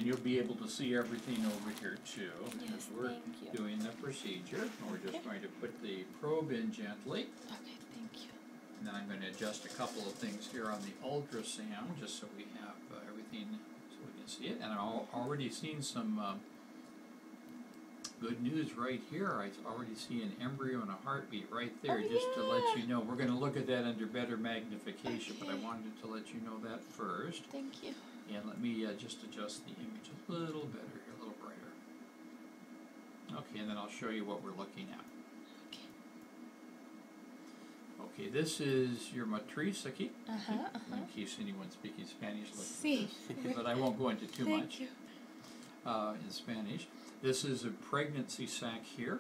And you'll be able to see everything over here too. Yes, we're thank you. doing the procedure. We're just going to put the probe in gently. Okay, thank you. And then I'm going to adjust a couple of things here on the ultrasound just so we have everything so we can see it. And I've already seen some good news right here. I already see an embryo and a heartbeat right there, just to let you know. We're going to look at that under better magnification, but I wanted to let you know that first. Thank you. And let me just adjust the image a little better here, a little brighter. Okay, and then I'll show you what we're looking at. Okay. Okay, this is your matriz aquí. Uh-huh. In case anyone's speaking Spanish, look Sí. at this. But I won't go into too much You. In Spanish. This is a pregnancy sac here,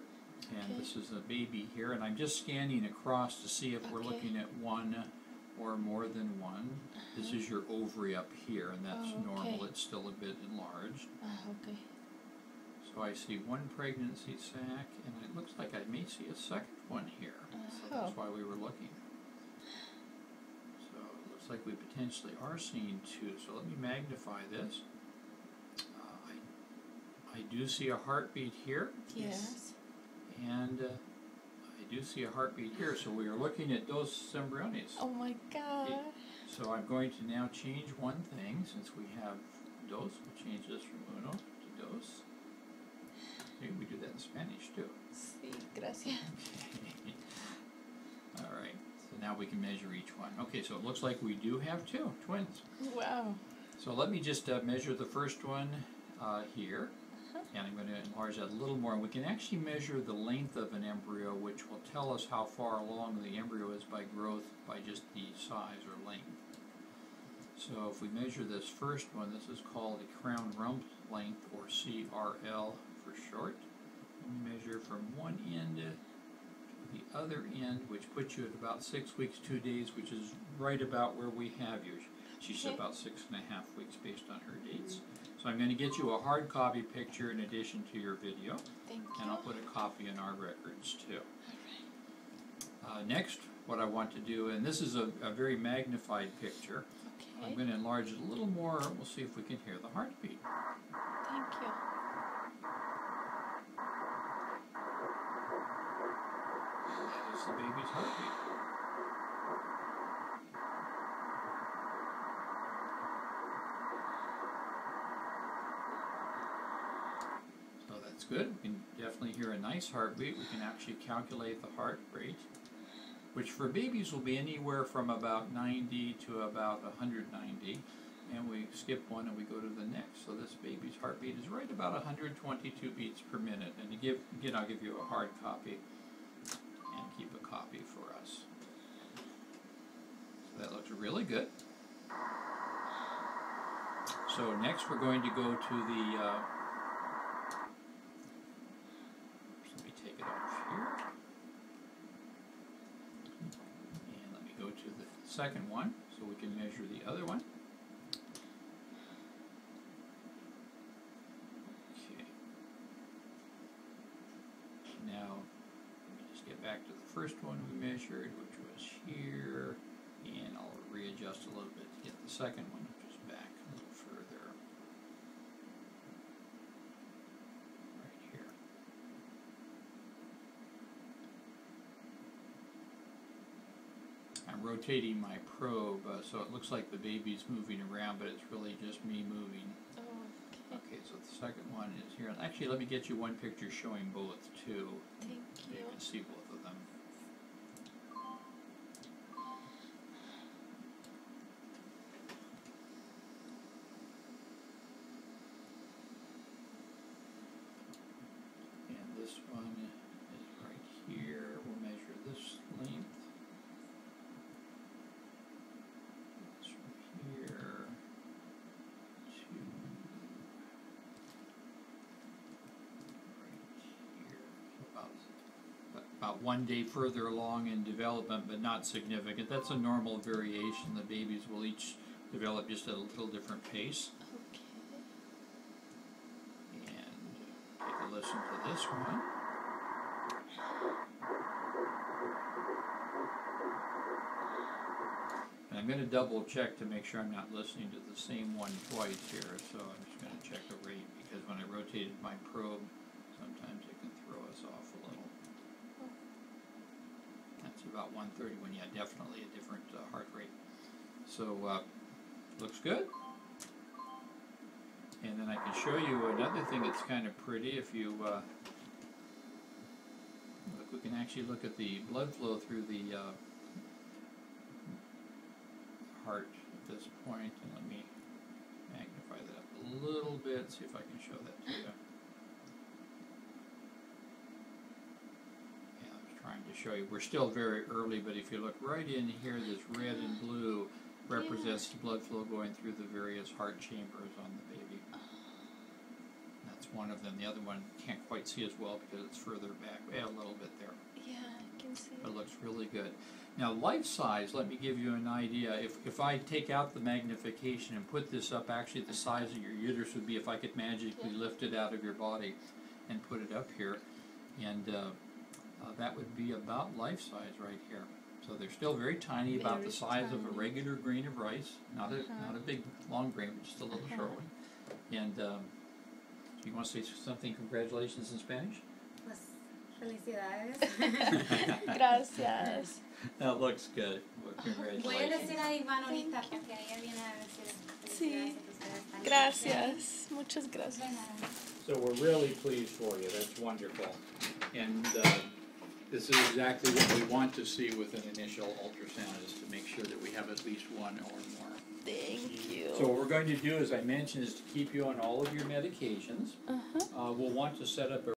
and this is a baby here, and I'm just scanning across to see if we're looking at one or more than one. This is your ovary up here, and that's normal. It's still a bit enlarged. Okay. So I see one pregnancy sac, and it looks like I may see a second one here. So that's why we were looking. So it looks like we potentially are seeing two. So let me magnify this. I do see a heartbeat here. Yes. And I do see a heartbeat here. So we are looking at dos embryones. Oh my God. So I'm going to now change one thing since we have dos. We'll change this from uno to dos. Maybe we do that in Spanish too. Sí, gracias. All right. So now we can measure each one. Okay, so it looks like we do have two twins. Wow. So let me just measure the first one here. And I'm going to enlarge that a little more. And we can actually measure the length of an embryo, which will tell us how far along the embryo is by growth by just the size or length. So if we measure this first one, this is called the crown rump length, or CRL for short. And we measure from one end to the other end, which puts you at about 6 weeks, 2 days, which is right about where we have you. She's about 6.5 weeks based on her dates. So I'm going to get you a hard copy picture in addition to your video. Thank you. And I'll put a copy in our records too. Next, what I want to do, and this is a very magnified picture. Okay. I'm going to enlarge it a little more. We'll see if we can hear the heartbeat. Thank you. That is the baby's heartbeat. Good. We can definitely hear a nice heartbeat. We can actually calculate the heart rate, which for babies will be anywhere from about 90 to about 190. And we skip one and we go to the next. So this baby's heartbeat is right about 122 beats per minute. And again, I'll give you a hard copy and keep a copy for us. So that looks really good. So next we're going to go to the second one, so we can measure the other one. Okay. Now, let me just get back to the first one we measured, which was here, and I'll readjust a little bit to get the second one, which is back a little further. Right here. I'm rotating my probe, so it looks like the baby's moving around, but it's really just me moving. Oh, okay, so the second one is here. Actually, let me get you one picture showing both, too. Thank so you can see both of them. And this one is right here. We'll measure this length. About 1 day further along in development, but not significant. That's a normal variation. The babies will each develop just at a little different pace. Okay. And take a listen to this one. And I'm going to double check to make sure I'm not listening to the same one twice here. So I'm just going to check over when I rotated my probe, sometimes it can throw us off a little. That's about 131. Yeah, definitely a different heart rate. So, looks good. And then I can show you another thing that's kind of pretty. If you look, we can actually look at the blood flow through the heart at this point. And let me magnify that up a little bit, see if I can show that to you. Yeah, I was trying to show you. We're still very early, but if you look right in here, this red and blue represents the blood flow going through the various heart chambers on the baby. That's one of them. The other one can't quite see as well because it's further back. Yeah, a little bit there. Yeah, I can see. It looks really good. Now, life size, let me give you an idea. If I take out the magnification and put this up, actually the size of your uterus would be if I could magically lift it out of your body and put it up here. And that would be about life size right here. So they're still very tiny, about the size of a regular grain of rice. Not a big, long grain, but just a little short one. And you want to say something, congratulations in Spanish? Pues, felicidades. Gracias. That looks good. Well, congratulations. Voy a decir a Iván ahorita porque ella viene a decir Sí. felicidades. Gracias. Muchas gracias. So we're really pleased for you. That's wonderful. And this is exactly what we want to see with an initial ultrasound, is to make sure that we have at least one or more. Thank you. So what we're going to do, as I mentioned, is to keep you on all of your medications. We'll want to set up a